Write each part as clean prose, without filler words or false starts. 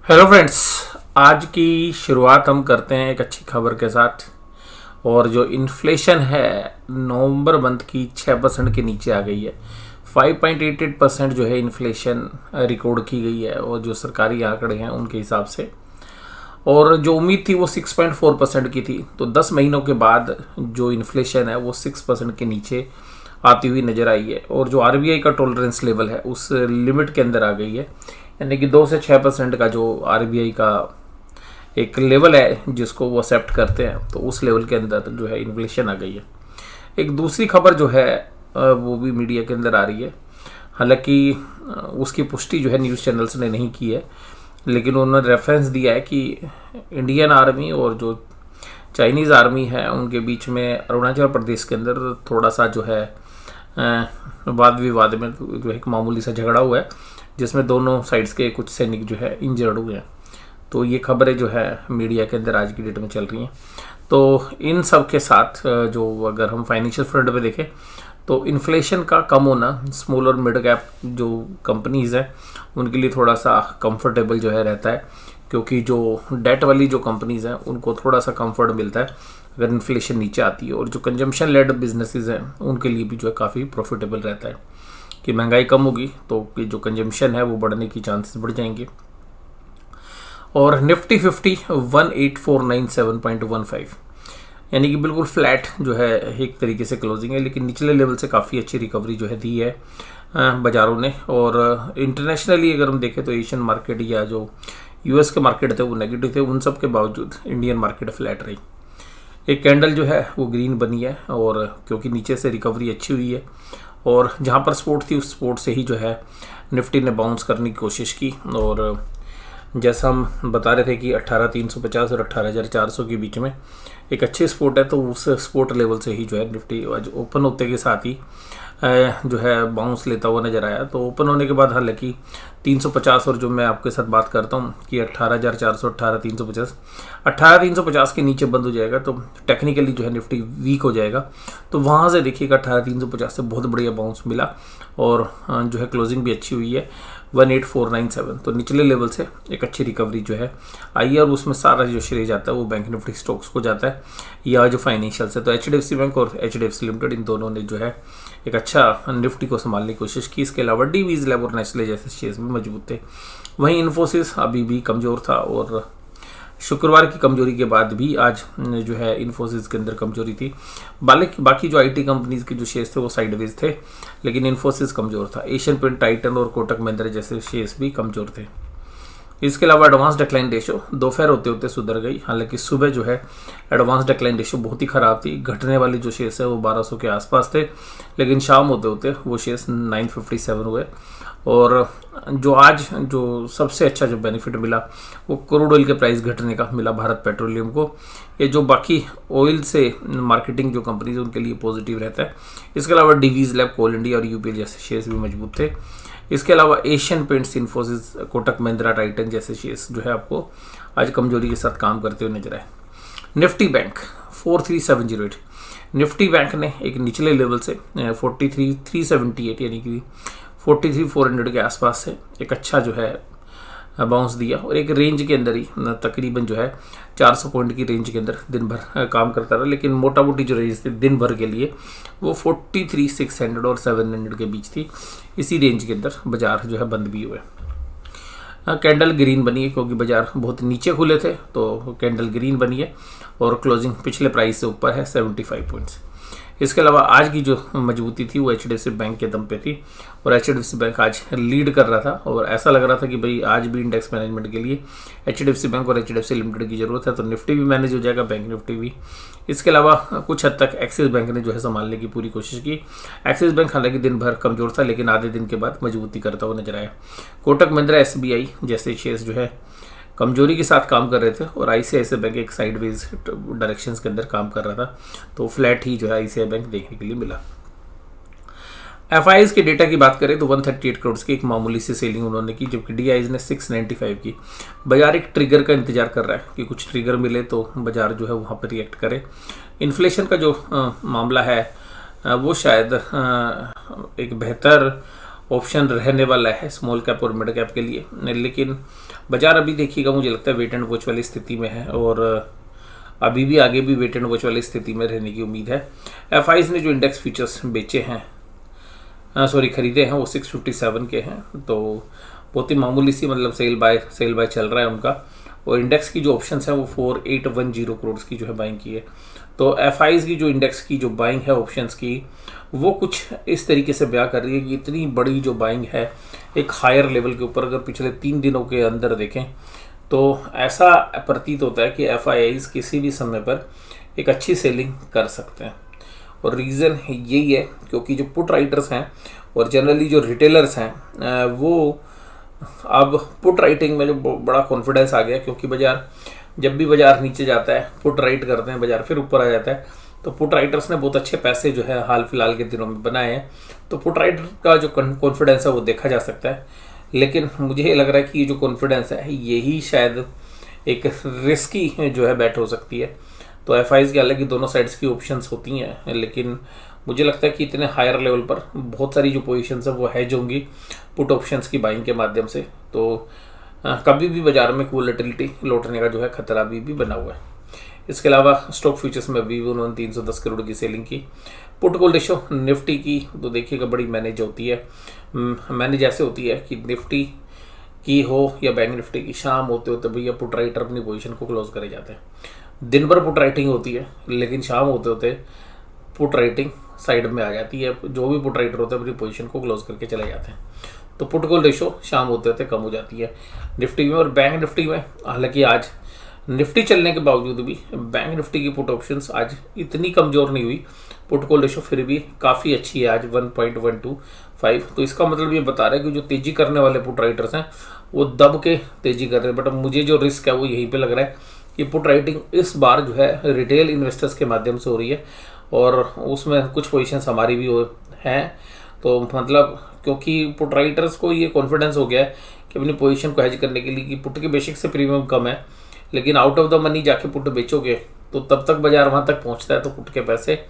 Hello friends. आज की शुरुआत हम करते हैं एक अच्छी खबर के साथ। और जो इन्फ्लेशन है नवंबर मंथ की 6% के नीचे आ गई है। 5.88% जो है इन्फ्लेशन रिकॉर्ड की गई है और जो सरकारी आंकड़े हैं उनके हिसाब से। और जो उम्मीद थी वो 6.4% की थी। तो 10 महीनों के बाद जो इन्फ्लेशन है वो 6% के नीचे आती हुई नज़र आई है। और जो आरबीआई का टॉलरेंस लेवल है उस लिमिट के अंदर आ गई है, यानी कि 2 से 6% का जो आरबीआई का एक लेवल है जिसको वो एक्सेप्ट करते हैं, तो उस लेवल के अंदर जो है इन्फ्लेशन आ गई है। एक दूसरी खबर जो है वो भी मीडिया के अंदर आ रही है। हालांकि उसकी पुष्टि जो है न्यूज़ चैनल्स ने नहीं की है, लेकिन उन्होंने रेफरेंस दिया है कि इंडियन आर्मी और जो चाइनीज़ आर्मी है उनके बीच में अरुणाचल प्रदेश के अंदर थोड़ा सा जो है वाद विवाद में जो एक मामूली सा झगड़ा हुआ है, जिसमें दोनों साइड्स के कुछ सैनिक जो है इंजर्ड हुए हैं। तो ये खबरें जो है मीडिया के अंदर आज की डेट में चल रही हैं। तो इन सब के साथ जो अगर हम फाइनेंशियल फ्रंट पे देखें तो इन्फ्लेशन का कम होना स्मॉल और मिड कैप जो कंपनीज़ हैं उनके लिए थोड़ा सा कंफर्टेबल जो है रहता है, क्योंकि जो डेट वाली जो कंपनीज़ हैं उनको थोड़ा सा कंफर्ट मिलता है अगर इन्फ्लेशन नीचे आती है। और जो कंजम्पशन लेड बिजनेसेस हैं उनके लिए भी जो है काफ़ी प्रॉफिटेबल रहता है कि महंगाई कम होगी तो जो कंजम्पशन है वो बढ़ने की चांसेस बढ़ जाएंगे। और निफ्टी 50 18,497.15, यानी कि बिल्कुल फ्लैट जो है एक तरीके से क्लोजिंग है, लेकिन निचले लेवल से काफ़ी अच्छी रिकवरी जो है दी है बाज़ारों ने। और इंटरनेशनली अगर हम देखें तो एशियन मार्केट या जो यूएस के मार्केट थे वो नेगेटिव थे, उन सब के बावजूद इंडियन मार्केट फ्लैट रही। एक कैंडल जो है वो ग्रीन बनी है, और क्योंकि नीचे से रिकवरी अच्छी हुई है और जहाँ पर सपोर्ट थी उस सपोर्ट से ही जो है निफ्टी ने बाउंस करने की कोशिश की। और जैसा हम बता रहे थे कि 18,350 और 18,400 के बीच में एक अच्छे स्पोर्ट है, तो उस स्पोर्ट लेवल से ही जो है निफ्टी आज ओपन होते के साथ ही जो है बाउंस लेता हुआ नजर आया। तो ओपन होने के बाद हालांकि 350 और जो मैं आपके साथ बात करता हूँ कि 18,400 18,350 18,350 के नीचे बंद हो जाएगा तो टेक्निकली जो है निफ्टी वीक हो जाएगा। तो वहाँ से देखिएगा 18,350 से बहुत बढ़िया बाउंस मिला और जो है क्लोजिंग भी अच्छी हुई है 18,497। तो निचले लेवल से एक अच्छी रिकवरी जो है आई है, और उसमें सारा जो श्रेय जाता है वो बैंक निफ्टी स्टॉक्स को जाता है या जो फाइनेंशियल से। तो एचडीएफसी बैंक और एचडीएफसी लिमिटेड इन दोनों ने जो है एक अच्छा निफ्टी को संभालने की कोशिश की। इसके अलावा डीवीज लैब और नेस्ले जैसे शेयर्स भी मजबूत थे। वहीं इन्फोसिस अभी भी कमज़ोर था, और शुक्रवार की कमजोरी के बाद भी आज जो है इन्फोसिस के अंदर कमजोरी थी। बाकी जो आईटी कंपनीज के जो शेयर्स थे वो साइडवेज थे, लेकिन इन्फोसिस कमजोर था। एशियन पेंट, टाइटन और कोटक महिंद्रा जैसे शेयर्स भी कमजोर थे। इसके अलावा एडवांस डिक्लाइन रेशो दोपहर होते होते सुधर गई। हालांकि सुबह जो है एडवांस डिक्लाइन रेशो बहुत ही ख़राब थी। घटने वाले जो शेयर्स है वो 1200 के आसपास थे, लेकिन शाम होते होते वो शेयर्स 957 हुए। और जो आज जो सबसे अच्छा जो बेनिफिट मिला वो क्रूड ऑयल के प्राइस घटने का मिला भारत पेट्रोलियम को। ये जो बाकी ऑयल से मार्केटिंग जो कंपनीज उनके लिए पॉजिटिव रहता है। इसके अलावा डीवीज लैब, कोल इंडिया और यूपीएल जैसे शेयर्स भी मजबूत थे। इसके अलावा Asian paints, Infosys, Kotak Mahindra, Titan जैसे शेयर्स जो है आपको आज कमजोरी के साथ काम करते हुए नजर आए। निफ्टी बैंक 43,708, निफ्टी बैंक ने एक निचले लेवल से 43,378 यानी कि 43,400 के आसपास से एक अच्छा जो है बाउंस दिया, और एक रेंज के अंदर ही तकरीबन जो है 400 पॉइंट की रेंज के अंदर दिन भर काम करता रहा। लेकिन मोटा मोटी जो रेंज थी दिन भर के लिए वो 43,600 और 700 के बीच थी। इसी रेंज के अंदर बाजार जो है बंद भी हुए। कैंडल ग्रीन बनी है क्योंकि बाजार बहुत नीचे खुले थे, तो कैंडल ग्रीन बनी है और क्लोजिंग पिछले प्राइस से ऊपर है 75 पॉइंट्स। इसके अलावा आज की जो मजबूती थी वो एचडीएफसी बैंक के दम पे थी, और एचडीएफसी बैंक आज लीड कर रहा था। और ऐसा लग रहा था कि भाई आज भी इंडेक्स मैनेजमेंट के लिए एचडीएफसी बैंक और एचडीएफसी लिमिटेड की ज़रूरत है, तो निफ्टी भी मैनेज हो जाएगा, बैंक निफ्टी भी। इसके अलावा कुछ हद तक एक्सिस बैंक ने जो है संभालने की पूरी कोशिश की। एक्सिस बैंक हालांकि दिन भर कमजोर था, लेकिन आधे दिन के बाद मजबूती करता हुआ नजर आया। कोटक महिंद्रा, एसबीआई जैसे शेयर्स जो है कमजोरी के साथ काम कर रहे थे, और आईसीआईसीआई बैंक एक साइडवेज डायरेक्शंस के अंदर काम कर रहा था, तो फ्लैट ही जो है आईसीआई बैंक देखने के लिए मिला। एफआईज के डेटा की बात करें तो 138 करोड़ की एक मामूली सी सेलिंग उन्होंने की, जबकि डीआईज ने 695 की। बाजार एक ट्रिगर का इंतजार कर रहा है कि कुछ ट्रिगर मिले तो बाजार जो है वहाँ पर रिएक्ट करे। इन्फ्लेशन का जो मामला है वो शायद एक बेहतर ऑप्शन रहने वाला है स्मॉल कैप और मिड कैप के लिए, लेकिन बाजार अभी देखिएगा मुझे लगता है वेट एंड वॉच वाली स्थिति में है और अभी भी आगे भी वेट एंड वॉच वाली स्थिति में रहने की उम्मीद है। एफआईज ने जो इंडेक्स फ्यूचर्स बेचे हैं खरीदे हैं वो 657 के हैं, तो बहुत ही मामूली सी मतलब सेल बाय चल रहा है उनका। और इंडेक्स की जो ऑप्शंस हैं वो 4810 करोड़ की जो है बाइंग की है। तो एफआईज की जो इंडेक्स की जो बाइंग है ऑप्शंस की वो कुछ इस तरीके से बयां कर रही है कि इतनी बड़ी जो बाइंग है एक हायर लेवल के ऊपर अगर पिछले 3 दिनों के अंदर देखें तो ऐसा प्रतीत होता है कि एफआईज किसी भी समय पर एक अच्छी सेलिंग कर सकते हैं। और रीज़न यही है क्योंकि जो पुट राइटर्स हैं और जनरली जो रिटेलर्स हैं वो अब पुट राइटिंग में जो बड़ा कॉन्फिडेंस आ गया, क्योंकि बाजार जब भी बाजार नीचे जाता है पुट राइट करते हैं, बाजार फिर ऊपर आ जाता है। तो पुट राइटर्स ने बहुत अच्छे पैसे जो है हाल फिलहाल के दिनों में बनाए हैं। तो पुट राइटर का जो कॉन्फिडेंस है वो देखा जा सकता है, लेकिन मुझे ये लग रहा है कि ये जो कॉन्फिडेंस है यही शायद एक रिस्की जो है बैट हो सकती है। तो एफआईज की हालांकि दोनों साइड्स की ऑप्शंस होती हैं, लेकिन मुझे लगता है कि इतने हायर लेवल पर बहुत सारी जो पोजीशंस है वो हैज होंगी पुट ऑप्शंस की बाइंग के माध्यम से। तो कभी भी बाजार में वोलेटिलिटी लौटने का जो है खतरा अभी भी बना हुआ है। इसके अलावा स्टॉक फ्यूचर्स में अभी भी उन्होंने 310 करोड़ की सेलिंग की। पुट कॉल रेशो निफ्टी की तो देखिएगा बड़ी मैनेज होती है। मैनेज ऐसे होती है कि निफ्टी की हो या बैंक निफ्टी की, शाम होते होते भैया पुट राइटर अपनी पोजीशन को क्लोज करे जाते हैं। दिन भर पुट राइटिंग होती है लेकिन शाम होते होते पुट राइटिंग साइड में आ जाती है। जो भी पुट राइटर होते हैं अपनी पोजीशन को क्लोज करके चले जाते हैं। तो पुट कॉल रेशो शाम होते होते कम हो जाती है निफ्टी में। और बैंक निफ्टी में हालांकि आज निफ्टी चलने के बावजूद भी बैंक निफ्टी की पुट ऑप्शंस आज इतनी कमज़ोर नहीं हुई। पुट कॉल रेशो फिर भी काफ़ी अच्छी है आज 1.125। तो इसका मतलब ये बता रहा है कि जो तेज़ी करने वाले पुट राइटर्स हैं वो दब के तेज़ी कर रहे हैं। बट मुझे जो रिस्क है वो यहीं पे लग रहा है कि पुट राइटिंग इस बार जो है रिटेल इन्वेस्टर्स के माध्यम से हो रही है और उसमें कुछ पोजीशंस हमारी भी हैं। तो मतलब क्योंकि पुट राइटर्स को ये कॉन्फिडेंस हो गया है कि अपनी पोजीशन को हेज करने के लिए कि पुट के बेसिक से प्रीमियम कम है, लेकिन आउट ऑफ द मनी जाके पुट बेचोगे तो तब तक बाजार वहाँ तक पहुँचता है तो पुट के पैसे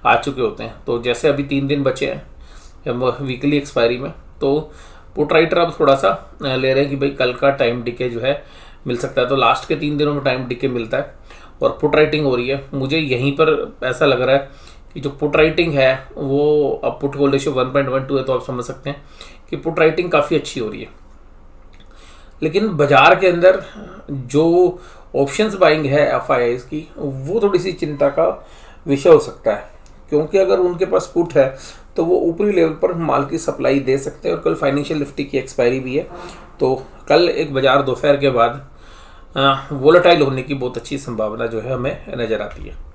आ चुके होते हैं। तो जैसे अभी 3 दिन बचे हैं वीकली एक्सपायरी में, तो पुट राइटर अब थोड़ा सा ले रहे हैं कि भाई कल का टाइम डिके जो है मिल सकता है। तो लास्ट के 3 दिनों में टाइम डिके मिलता है और पुट राइटिंग हो रही है। मुझे यहीं पर ऐसा लग रहा है कि जो पुट राइटिंग है वो अब पुट कॉल रेशियो 1.12 है, तो आप समझ सकते हैं कि पुट राइटिंग काफ़ी अच्छी हो रही है। लेकिन बाजार के अंदर जो ऑप्शंस बाइंग है एफआईआईज की वो थोड़ी सी चिंता का विषय हो सकता है, क्योंकि अगर उनके पास पुट है तो वो ऊपरी लेवल पर माल की सप्लाई दे सकते हैं। और कल फाइनेंशियल निफ्टी की एक्सपायरी भी है, तो कल एक बाजार दोपहर के बाद वोलेटाइल होने की बहुत अच्छी संभावना जो है हमें नज़र आती है।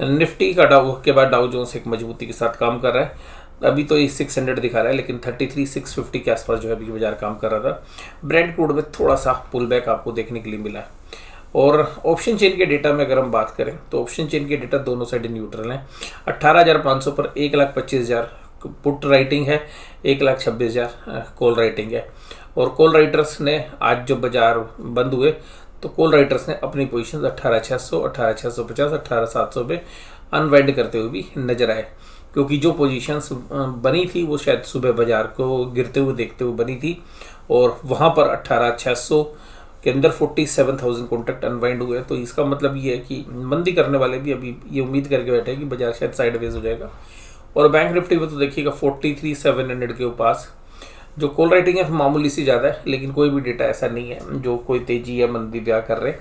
निफ्टी का डाउ जोन्स एक मजबूती के साथ काम कर रहा है। अभी तो ये 600 दिखा रहा है, लेकिन 33,650 के आसपास जो है अभी बाजार काम कर रहा था। ब्रेंट क्रूड में थोड़ा सा पुल बैक आपको देखने के लिए मिला है। और ऑप्शन चेन के डेटा में अगर हम बात करें तो ऑप्शन चेन के डेटा दोनों साइड न्यूट्रल हैं। 18,500 पर 1,25,000 पुट राइटिंग है, 1,26,000 कॉल राइटिंग है। और कॉल राइटर्स ने आज जो बाजार बंद हुए तो कॉल राइटर्स ने अपनी पोजीशन 18,600, 18,650, 18,700 पे अनवाइंड करते हुए भी नजर आए, क्योंकि जो पोजीशंस बनी थी वो शायद सुबह बाजार को गिरते हुए देखते हुए बनी थी और वहाँ पर 18,600 के अंदर 47,000 कॉन्ट्रैक्ट अनवाइंड हुए। तो इसका मतलब ये है कि मंदी करने वाले भी अभी ये उम्मीद करके बैठे हैं कि बाजार शायद साइडवेज हो जाएगा। और बैंक निफ्टी में तो देखिएगा 43,700 के पास जो कॉल राइटिंग है मामूली सी ज़्यादा है, लेकिन कोई भी डेटा ऐसा नहीं है जो कोई तेज़ी या मंदी ब्याह कर रहे।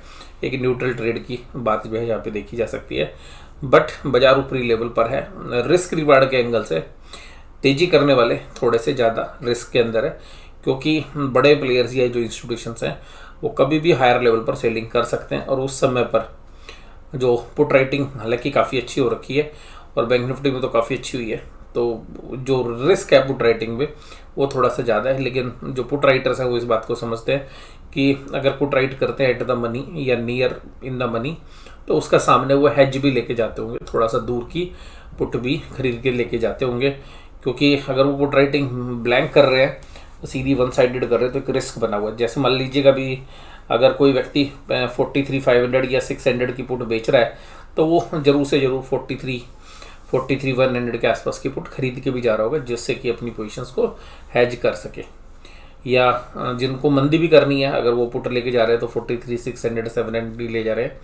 एक न्यूट्रल ट्रेड की बात जो है यहाँ पे देखी जा सकती है, बट बाजार ऊपरी लेवल पर है। रिस्क रिवार्ड के एंगल से तेज़ी करने वाले थोड़े से ज़्यादा रिस्क के अंदर है, क्योंकि बड़े प्लेयर्स या जो इंस्टीट्यूशंस हैं वो कभी भी हायर लेवल पर सेलिंग कर सकते हैं। और उस समय पर जो पुट राइटिंग हालांकि काफ़ी अच्छी हो रखी है और बैंक निफ्टी में तो काफ़ी अच्छी हुई है, तो जो रिस्क है पुट राइटिंग में वो थोड़ा सा ज़्यादा है। लेकिन जो पुट राइटर्स हैं वो इस बात को समझते हैं कि अगर पुट राइट करते हैं एट द मनी या नियर इन द मनी तो उसका सामने वो हेज भी लेके जाते होंगे, थोड़ा सा दूर की पुट भी खरीद के लेके जाते होंगे। क्योंकि अगर वो पुट राइटिंग ब्लैंक कर रहे हैं सीधी वन साइडेड कर रहे हैं तो एक रिस्क बना हुआ है। जैसे मान लीजिएगा भी अगर कोई व्यक्ति 43,500 या 600 की पुट बेच रहा है तो वो जरूर से जरूर 43,100 के आसपास की पुट खरीद के भी जा रहा होगा, जिससे कि अपनी पोजीशंस को हैज कर सके। या जिनको मंदी भी करनी है, अगर वो पुट लेके जा रहे हैं तो 43,600 700 ले जा रहे हैं,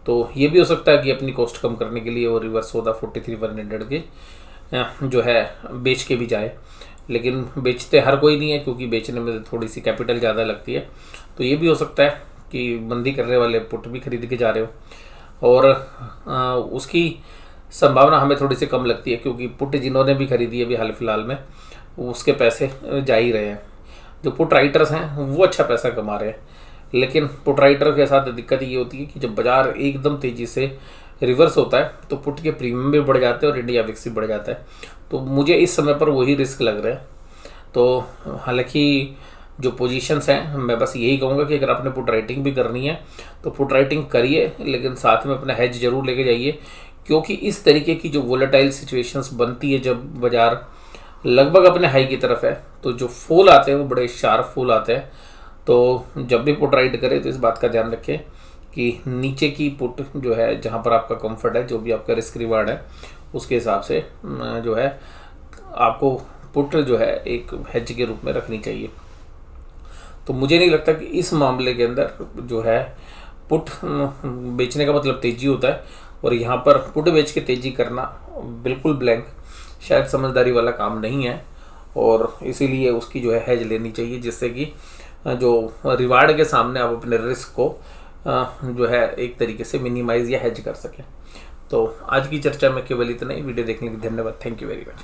तो ये भी हो सकता है कि अपनी कॉस्ट कम करने के लिए वो रिवर्स होता 43,100 के जो है बेच के भी जाए। लेकिन बेचते हर कोई नहीं है, क्योंकि बेचने में थोड़ी सी कैपिटल ज़्यादा लगती है। तो ये भी हो सकता है कि मंदी करने वाले पुट भी खरीद के जा रहे हो, और उसकी संभावना हमें थोड़ी सी कम लगती है, क्योंकि पुट जिन्होंने भी खरीदी है अभी हाल फिलहाल में, उसके पैसे जा ही रहे हैं। जो पुट राइटर्स हैं वो अच्छा पैसा कमा रहे हैं, लेकिन पुट राइटर के साथ दिक्कत ये होती है कि जब बाजार एकदम तेज़ी से रिवर्स होता है तो पुट के प्रीमियम भी बढ़ जाते हैं और इंडिया विक्स भी बढ़ जाता है। तो मुझे इस समय पर वही रिस्क लग रहा है। तो हालांकि जो पोजीशंस हैं, मैं बस यही कहूँगा कि अगर आपने पुट राइटिंग भी करनी है तो पुट राइटिंग करिए, लेकिन साथ में अपना हेज जरूर लेके जाइए, क्योंकि इस तरीके की जो वोलेटाइल सिचुएशंस बनती है जब बाजार लगभग अपने हाई की तरफ है, तो जो फॉल आते हैं वो बड़े शार्प फॉल आते हैं। तो जब भी पुट राइट करें तो इस बात का ध्यान रखें कि नीचे की पुट जो है, जहाँ पर आपका कंफर्ट है, जो भी आपका रिस्क रिवार्ड है, उसके हिसाब से जो है आपको पुट जो है एक हेज के रूप में रखनी चाहिए। तो मुझे नहीं लगता कि इस मामले के अंदर जो है पुट बेचने का मतलब तेज़ी होता है, और यहाँ पर पुट बेच के तेज़ी करना बिल्कुल ब्लैंक शायद समझदारी वाला काम नहीं है, और इसीलिए उसकी जो है हेज लेनी चाहिए, जिससे कि जो रिवार्ड के सामने आप अपने रिस्क को जो है एक तरीके से मिनिमाइज या हेज कर सकें। तो आज की चर्चा में केवल इतना ही। वीडियो देखने के लिए धन्यवाद। Thank you very much.